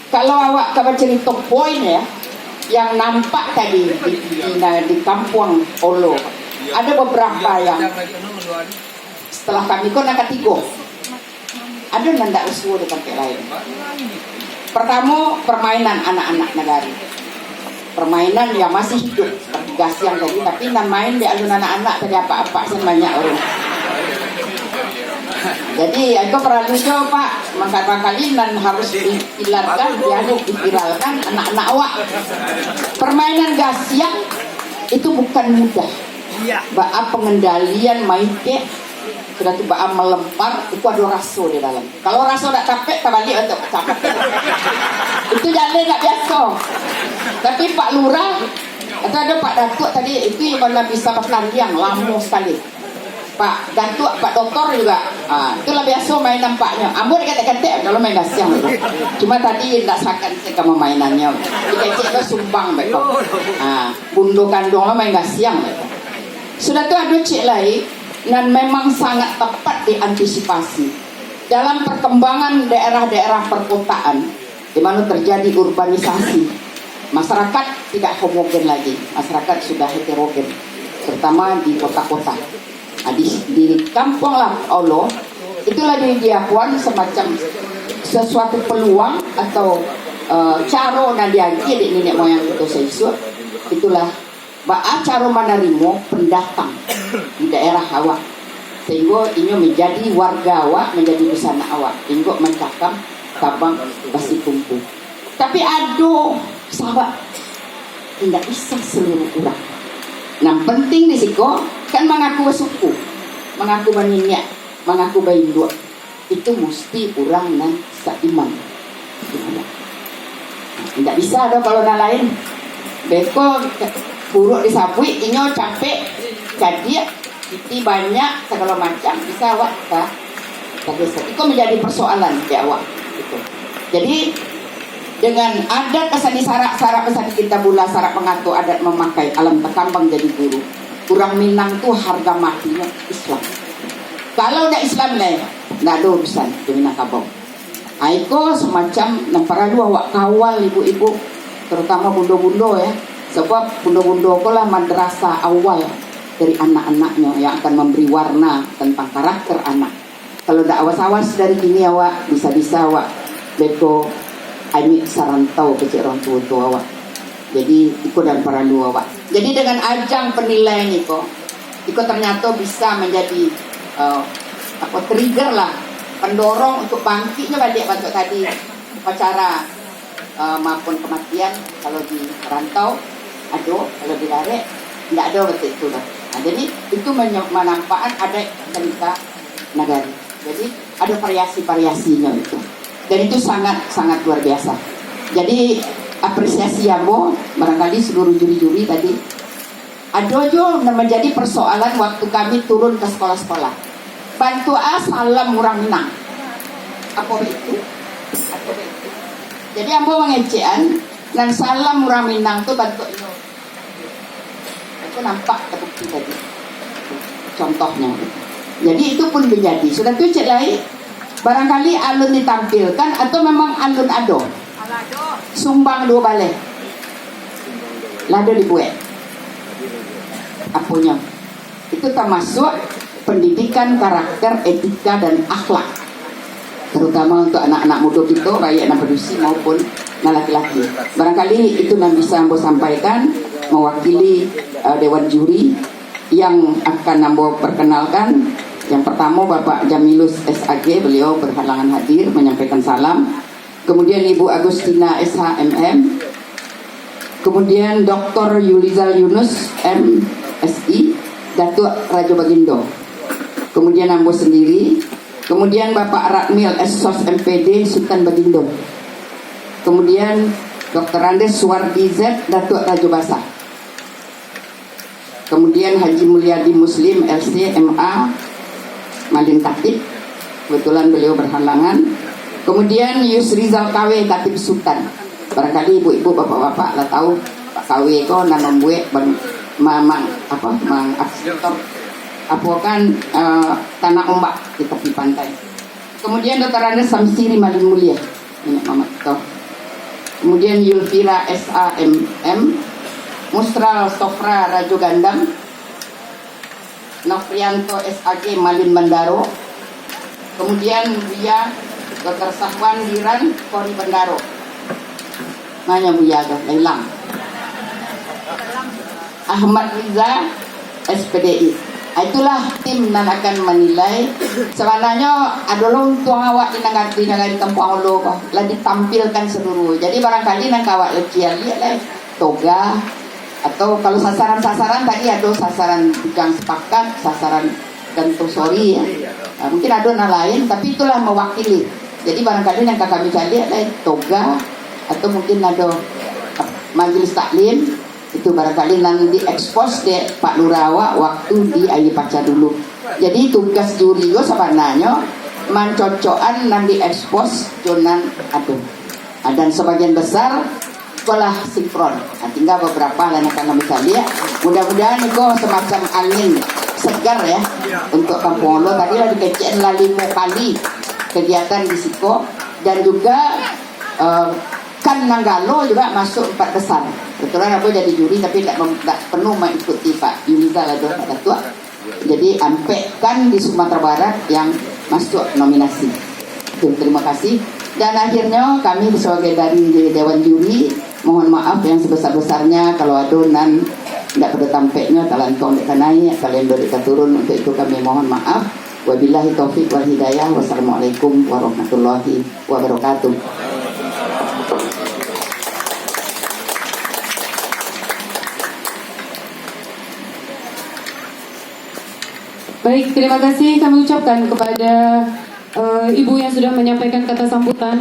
Kalau awak kabar cerita poin ya, yang nampak tadi di kampung Olo, ada beberapa yang setelah kami kau nak ketiga, ada nanda usul di tempat lain. Pertama, permainan anak-anak negari, permainan yang masih hidup seperti gasiang tadi, tapi nan main di alun anak-anak tadi apa-apa sih banyak orang. Jadi aku perlu coba Pak, kali nan harus diilarkan, diviralkan anak-anak awak. Permainan gasiang itu bukan mudah. Ba'a pengendalian maike sudah tu ba'a melempar itu ada rasa di dalam. Kalau rasa tak capek, tak balik untuk capek. Itu jalan tak biasa. Tapi Pak Lurah atau ada Pak Datuk tadi itu kalau bisa berlarian lama sekali. Pak Datuk, Pak Doktor juga. Itulah biasa main nampaknya. Ambo kata-kata kalau main gasiang itu. Cuma tadi tak sakan saya kamu mainannya. Dikecek itu sumbang betul. Bundo kandung lah main gasiang betul. Sudah tu ada cik lain dan memang sangat tepat diantisipasi dalam perkembangan daerah-daerah perkotaan di mana terjadi urbanisasi. Masyarakat tidak homogen lagi. Masyarakat sudah heterogen, terutama di kota-kota. Di kampung lah Allah itulah diakuan semacam sesuatu peluang atau cara nan diagi di nenek moyang itu seisuk. Itulah ba'a cara menerima pendatang di daerah awak sehingga ini menjadi warga awak, menjadi busana awak, hingga mencakap tabang basi kumpu. Tapi ada sahabat tidak bisa seluruh orang. Nah penting di siko kan mengaku suku, mengaku baninya, mengaku baindua. Itu mesti orang yang seiman. Tidak bisa ada kalau yang lain. Beko buruk disabui, inyo capek, jadi iti banyak segala macam. Bisa awak tak? Itu menjadi persoalan di awak. Gitu. Jadi dengan adat kesani sarak kesani kita bula sarak mengaku adat memakai alam tekambang jadi guru. Kurang Minang tuh harga matinya Islam. Kalau udah Islam lah, nggak ada urusan di Minangkabau. Aiko semacam para dua awak kawal ibu-ibu, terutama bundo-bundo ya. Sebab bundo-bundo kolah madrasah awal dari anak-anaknya yang akan memberi warna tentang karakter anak. Kalau udah awas-awas dari gini awak bisa-bisa awak beko ini sarantau kecil orang tua awak. Jadi ikut dan para dua awak. Jadi dengan ajang penilaian itu ternyata bisa menjadi trigger lah, pendorong untuk bangkitnya balik bantu tadi upacara maupun kematian kalau di rantau ada, kalau di darat tidak ada betul itu lah. Jadi itu menampakkan ada cerita negara. Jadi ada variasi-variasinya itu. Dan itu sangat luar biasa. Jadi apresiasi Ambo barangkali seluruh juri-juri tadi ada juga menjadi persoalan waktu kami turun ke sekolah-sekolah. Bantu salam orang Minang. Apa itu? Jadi Ambo mengecekan dan salam orang Minang tu bantu itu. Itu nampak terbukti tadi. Contohnya. Jadi itu pun menjadi. Sudah tu cek lain. Barangkali alun ditampilkan atau memang alun ado. Sumbang dua balai. Lado dibuat. Apanya? Itu termasuk pendidikan karakter, etika dan akhlak. Terutama untuk anak-anak muda kita, baik anak produksi maupun anak laki-laki. Barangkali itu yang bisa Ambo sampaikan mewakili Dewan Juri yang akan Ambo perkenalkan. Yang pertama Bapak Jamilus SAG, beliau berhalangan hadir menyampaikan salam. Kemudian Ibu Agustina SHMM. Kemudian Dr. Yulizal Yunus MSI, Datuk Rajo Bagindo. Kemudian Ambo sendiri. Kemudian Bapak Ratmil SSOS MPD Sultan Bagindo. Kemudian Dr. Andes Suwardi Z, Datuk Rajo Basah. Kemudian Haji Mulyadi Muslim LC MA Malin Katib, kebetulan beliau berhalangan. Kemudian Yusrizal KW Katib Sultan. Barangkali ibu-ibu bapak-bapak lah tahu Pak KW itu nama membuat aksesor kan tanah ombak di tepi pantai. Kemudian Dr. Andes Samsiri Malin Mulia, ini Mama Tito. kemudian Yulfira SAMM, Mustral Sofra Rajo Gandam, Nofrianto SAG Malin Bandaro, kemudian Buya Dr. Sahwan Diran Polri Bandaro. Mana Buya Lelang. Ahmad Riza SPDI. Itulah tim yang akan menilai. Sebenarnya adalah untuk awak di negara kampung Olo lah ditampilkan seluruh. Jadi barangkali nak awak lihat lah toga, atau kalau sasaran-sasaran tadi ada sasaran yang sepakat, sasaran sorry ya. Mungkin ada yang lain, tapi itulah mewakili. Jadi barangkali yang kami cari lah toga, atau mungkin ada majelis taklim. Itu barangkali nanti diekspos deh Pak Lurawa waktu di Ayi Paca dulu. Jadi tugas juri yo sebenarnya mencocokan nanti diekspos jonan aduh. Dan sebagian besar sekolah sinkron. Tinggal beberapa lah yang akan bisa lihat. Mudah-mudahan itu semacam angin segar ya untuk Kampung Olo. Tadi lah dikecil lah 5 kali kegiatan di Siko, dan juga kan Nanggalo juga masuk 4 besar. Kebetulan aku jadi juri tapi tidak penuh mengikuti Pak Yunizal atau Pak Datua. Jadi sampai kan di Sumatera Barat yang masuk nominasi. Terima kasih. Dan akhirnya kami sebagai dari Dewan Juri mohon maaf yang sebesar-besarnya kalau ada nan tidak pada tampaknya talantong dekat naik, kalian dekat turun. Untuk itu kami mohon maaf. Wabillahi taufik wal hidayah. Wassalamualaikum warahmatullahi wabarakatuh. Baik, terima kasih kami ucapkan kepada Ibu yang sudah menyampaikan kata sambutan.